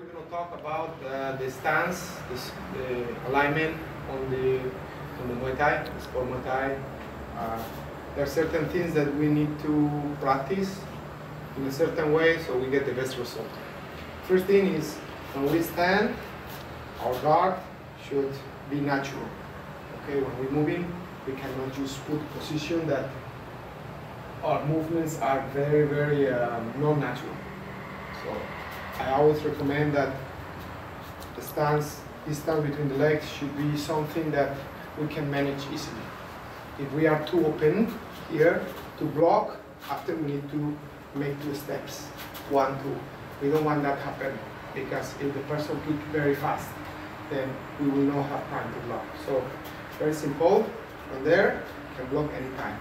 we're going to talk about the stance, the alignment on the Muay Thai, the sport Muay Thai. There are certain things that we need to practice in a certain way so we get the best result. First thing is, when we stand, our guard should be natural. Okay, when we're moving, we cannot just put position that our movements are very non-natural. So I always recommend that the distance between the legs should be something that we can manage easily. If we are too open here to block, after we need to make 2 steps, 1, 2. We don't want that to happen, because if the person kicks very fast, then we will not have time to block. So very simple, from there, can block anytime.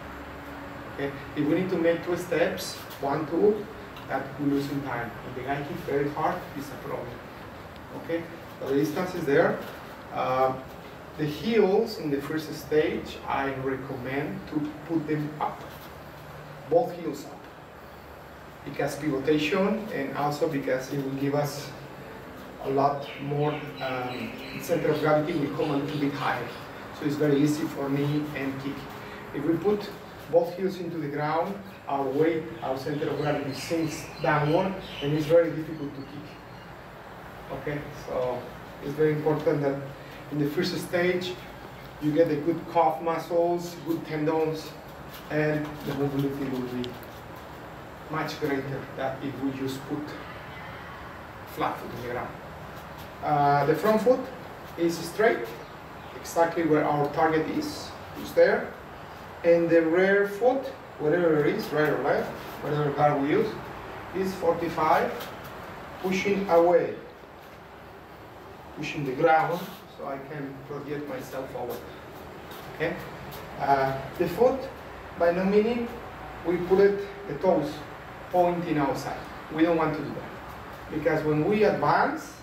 Okay? If we need to make 2 steps, 1, 2, that we're losing time. If the guy hits very hard, it's a problem. Okay, so the distance is there. The heels in the first stage, I recommend to put them up, both heels up, because pivotation and also because it will give us a lot more, center of gravity will come a little bit higher. So it's very easy for knee and kick. If we put both heels into the ground, our weight, our center of gravity sinks downward, and it's very difficult to kick. Okay, so it's very important that in the first stage, you get the good calf muscles, good tendons, and the mobility will be much greater than if we just put flat foot on the ground. The front foot is straight, exactly where our target is there. And the rear foot, whatever it is, right or left, whatever guard we use, is 45, pushing away, pushing the ground, so I can project myself forward. Okay. The foot, by no meaning, we put it, the toes pointing outside. We don't want to do that, because when we advance,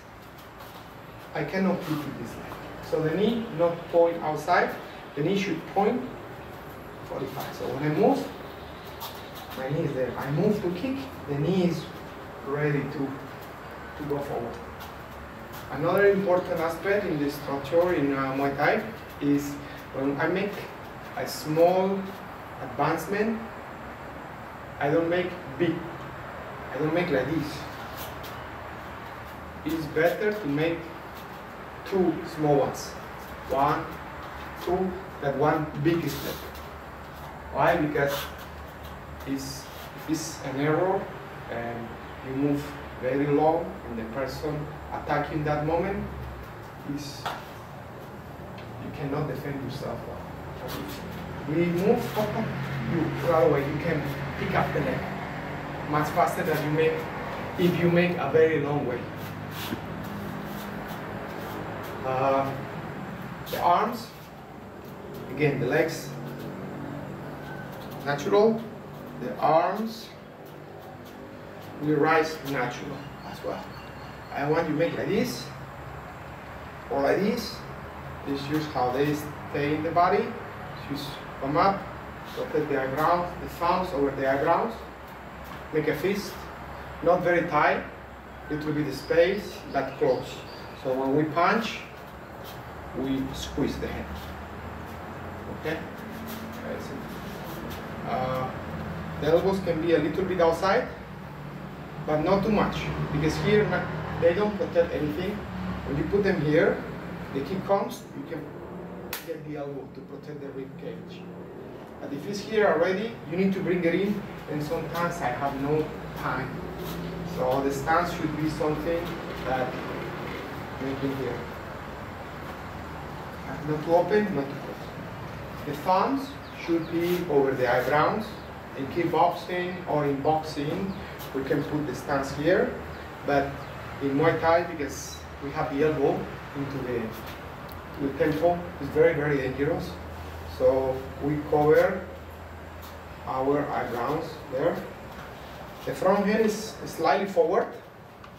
I cannot kick with this leg. So the knee not point outside, the knee should point 45. So when I move, my knee is there. I move to kick, the knee is ready to go forward. Another important aspect in the structure in Muay Thai is when I make a small advancement, I don't make big. I don't make like this. It's better to make 2 small ones. 1, 2, than 1 big step. Why? Because if it's an error and you move very low and the person attacking that moment, you cannot defend yourself. We move, you right away, you can pick up the leg much faster than you make if you make a very long way. The arms, again, the legs, natural. The arms will rise natural as well. I want you to make like this or like this. This is just how they stay in the body. Just come up, rotate the eyebrows, the thumbs over the eyebrows. Make a fist, not very tight, little bit of space, but close. So when we punch, we squeeze the hand. Okay? The elbows can be a little bit outside, but not too much, because here they don't protect anything. When you put them here, the kick comes, you can get the elbow to protect the rib cage. But if it's here already, you need to bring it in, and sometimes I have no time. So the stance should be something that make it here. Not too open, not too close. The thumbs should be over the eyebrows. In kickboxing or in boxing, we can put the stance here, but in Muay Thai, because we have the elbow into the temple, it's very dangerous. So we cover our eyebrows there. The front hand is slightly forward,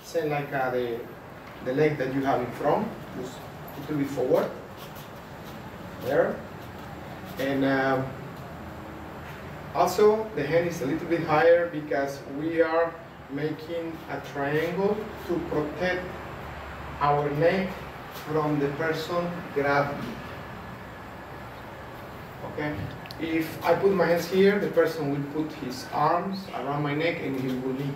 same like the leg that you have in front, just a little bit forward there. And also the hand is a little bit higher because we are making a triangle to protect our neck from the person grab me. Okay? If I put my hands here, the person will put his arms around my neck and he will lean.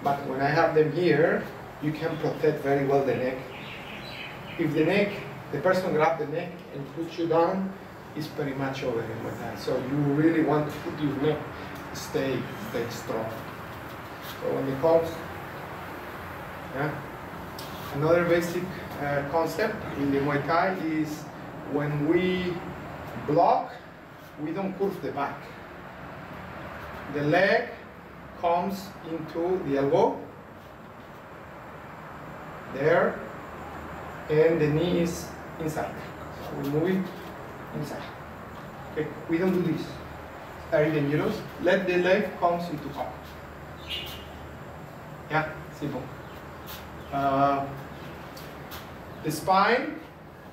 But when I have them here, you can protect very well the neck. If the person grabs the neck and puts you down, it's pretty much over in Muay Thai. So you really want to put your neck, stay strong. So when it comes, yeah. Another basic concept in the Muay Thai is when we block, we don't curve the back. The leg comes into the elbow, there, and the knee is inside. So we move it inside. Okay, we don't do this. Very dangerous. Let the leg comes into pocket. Yeah, simple. The spine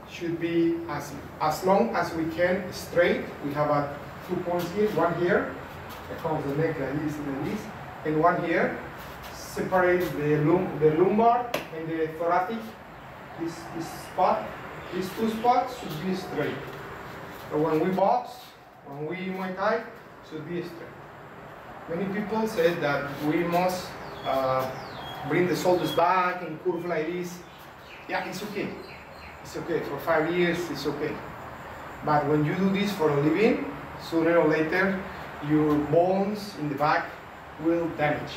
should be as long as we can straight. We have 2 points here, one here, that comes the neck like this and like this, and one here, separates the lumbar and the thoracic. This spot, these 2 spots should be straight. So when we box, when we Muay Thai, should be straight. Many people say that we must bring the shoulders back and curve like this. Yeah, it's okay. It's okay. For 5 years, it's okay. But when you do this for a living, sooner or later, your bones in the back will damage.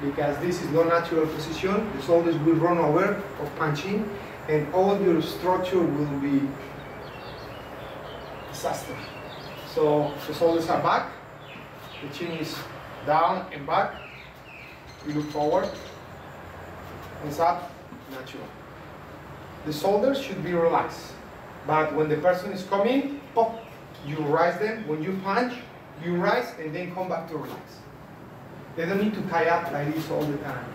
Because this is not natural position, the shoulders will run over of punching, and all your structure will be disaster. So the shoulders are back, the chin is down and back. You look forward, hands up, natural. The shoulders should be relaxed, but when the person is coming, pop, you rise them. When you punch, you rise and then come back to relax. They don't need to tie up like this all the time.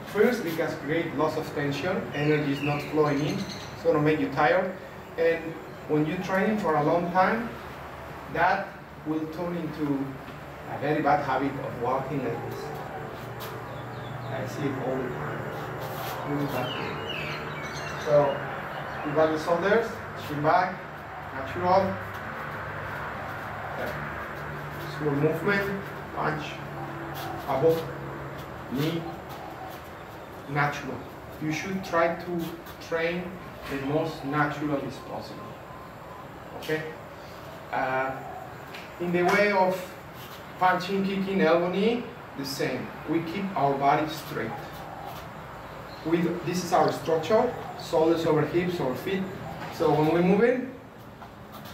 First, because create loss of tension, energy is not flowing in, it's going to make you tired. And when you're training for a long time, that will turn into a very bad habit of walking like this. I see it all the time. Really bad. So, you got the shoulders, chin back, natural. Slow movement, punch, elbow, knee, natural. You should try to train the most natural as possible. Okay? In the way of punching, kicking, elbow, knee, the same. We keep our body straight. This is our structure, shoulders over hips or feet. So when we move in,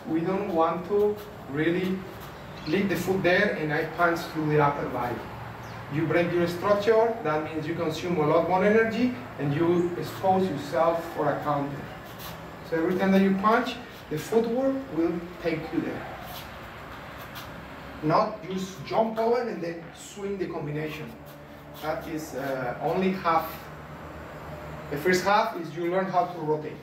we don't want to really leave the foot there and I punch through the upper body. You break your structure, that means you consume a lot more energy and you expose yourself for a counter. So every time that you punch, the footwork will take you there. Not just jump over and then swing the combination. That is only half. The first half is you learn how to rotate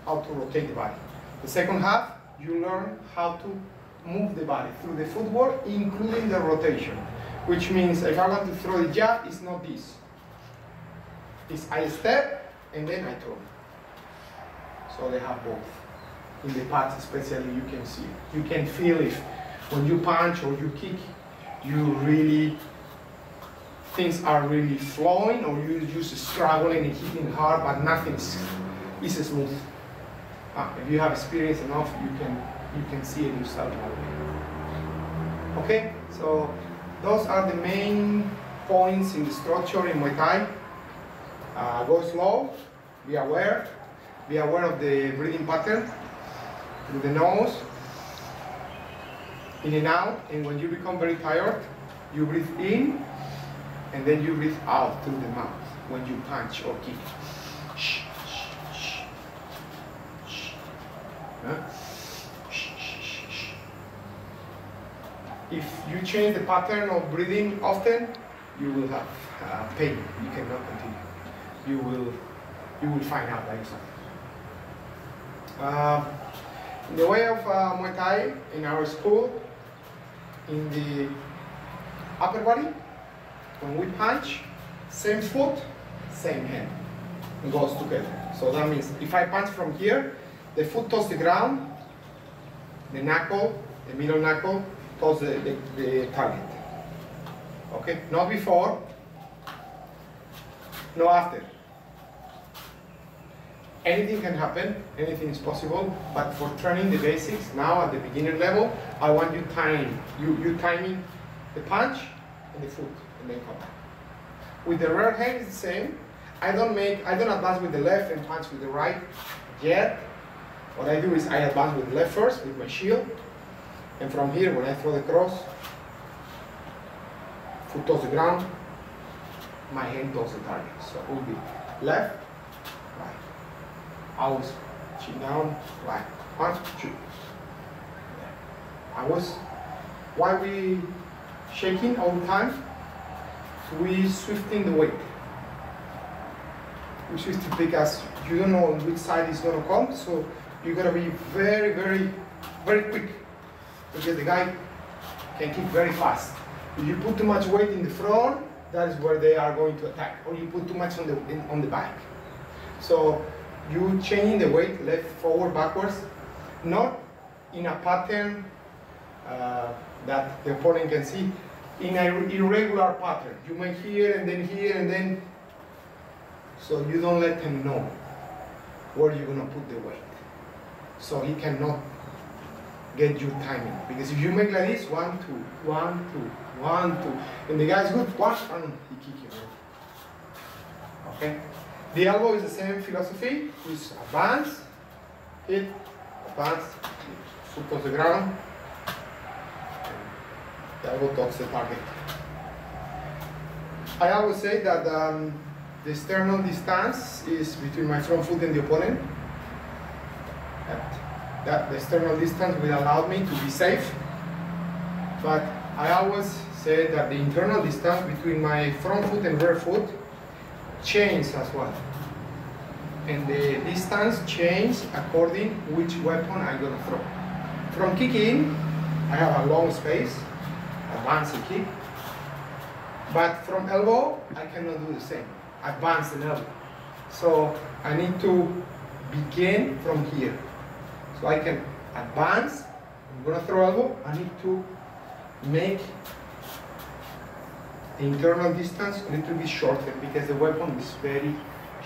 the body. The second half, you learn how to move the body through the footwork, including the rotation. Which means if I want to throw the jab, it's not this. It's I step and then I throw. So they have both. In the pads especially, you can see. You can feel if when you punch or you kick, things are really flowing, or you just struggling and hitting hard, but nothing is smooth. If you have experience enough, you can see it yourself already. Okay, so those are the main points in the structure in Muay Thai. Go slow, be aware of the breathing pattern through the nose, in and out, and when you become very tired, you breathe in, and then you breathe out through the mouth when you punch or kick. If you change the pattern of breathing often, you will have pain. You cannot continue. You will find out by yourself. In the way of Muay Thai in our school, in the upper body, when we punch, same foot, same hand. It goes together. So that means if I punch from here, the foot touches the ground, the knuckle, the middle knuckle touches the target. Okay, not before, no after. Anything can happen, anything is possible, but for training the basics, now at the beginner level, I want you timing the punch and the foot, and then come back. With the rear hand, it's the same. I don't advance with the left and punch with the right yet. What I do is I advance with the left first, with my shield, and from here, when I throw the cross, foot touches the ground, my hand touches the target. So it will be left, right. Always chin down, right, punch, shoot. Why we shaking all the time? We shifting the weight. We shift because you don't know on which side it's gonna come, so you gotta be very, very, very quick because the guy can kick very fast. If you put too much weight in the front, that is where they are going to attack, or you put too much on the back. So you changing the weight left, forward, backwards, not in a pattern that the opponent can see, in an irregular pattern. You make here and then, so you don't let him know where you're gonna put the weight. So he cannot get your timing. Because if you make like this, 1, 2, 1, 2, 1, 2, and the guy's good, 1, and he kick you. Okay? The elbow is the same philosophy. It's advance, hit, advance, foot touches the ground, the elbow touches the target. I always say that the external distance is between my front foot and the opponent. That the external distance will allow me to be safe. But I always say that the internal distance between my front foot and rear foot changes as well. And the distance changes according which weapon I'm gonna throw. From kicking, I have a long space, advance and kick. But from elbow, I cannot do the same. Advance and elbow. So I need to begin from here. So I can advance, I'm gonna throw elbow, I need to make the internal distance a little bit shorter because the weapon is very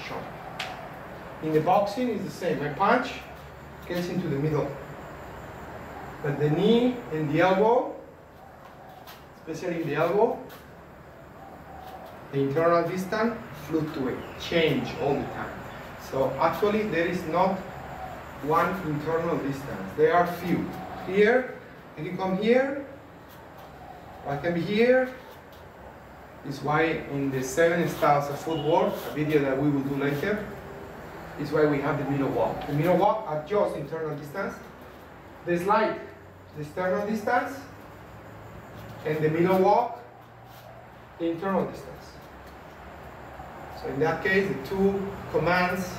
short. In the boxing, it's the same. My punch gets into the middle. But the knee and the elbow, especially in the elbow, the internal distance fluctuate, change all the time. So actually there is not one internal distance. There are few. Here, I can come here, or I can be here. Is why in the 7 styles of footwork, a video that we will do later, is why we have the middle walk. The middle walk adjusts internal distance. The slide, the external distance, and the middle walk, the internal distance. So in that case, the two commands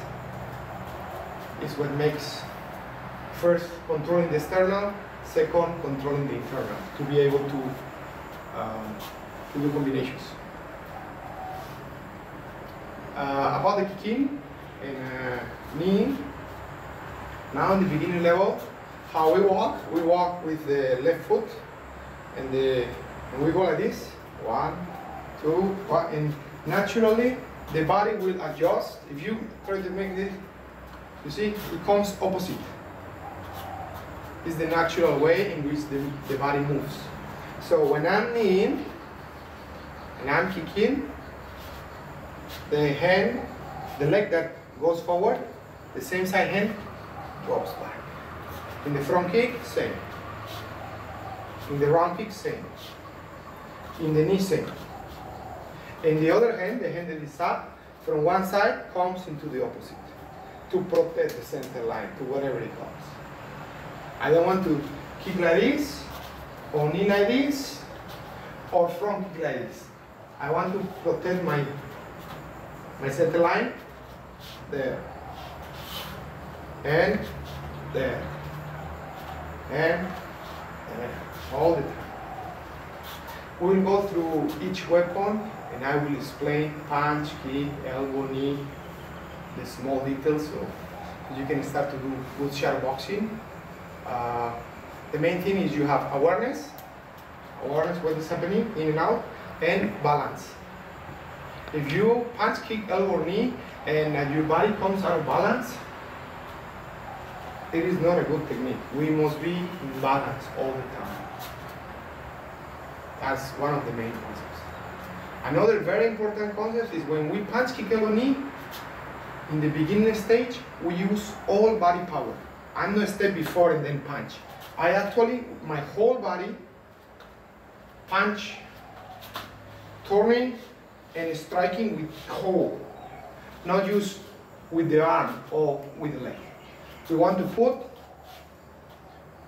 is what makes first controlling the external, second controlling the internal, to be able to do combinations. About the kicking and knee, now in the beginner level, how we walk with the left foot, and we go like this, 1, 2, 1, and naturally the body will adjust. If you try to make this, you see, it comes opposite. It's the natural way in which the body moves. So when I'm kneeing and I'm kicking, the hand, the leg that goes forward, the same side hand drops back. In the front kick, same. In the round kick, same. In the knee, same. In the other hand, the hand that is up from one side comes into the opposite to protect the center line to whatever it comes. I don't want to kick like this, or knee like this, or front kick like this. I want to protect my center line there, and there, and there, all the time. We will go through each weapon and I will explain punch, kick, elbow, knee, the small details so you can start to do good shadow boxing. The main thing is you have awareness what is happening in and out, and balance. If you punch, kick, elbow, knee, and your body comes out of balance, it is not a good technique. We must be in balance all the time. That's one of the main concepts. Another very important concept is when we punch, kick, elbow, knee, in the beginning stage, we use all body power. I'm not a step before and then punch. I actually, my whole body, punch, turning, and striking with whole. Not use with the arm or with the leg. We want to put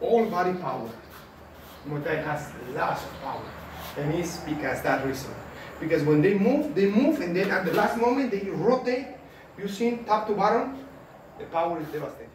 all body power. Muay Thai has lots of power. And it's because that reason. Because when they move, and then at the last moment they rotate, using top to bottom, the power is devastating.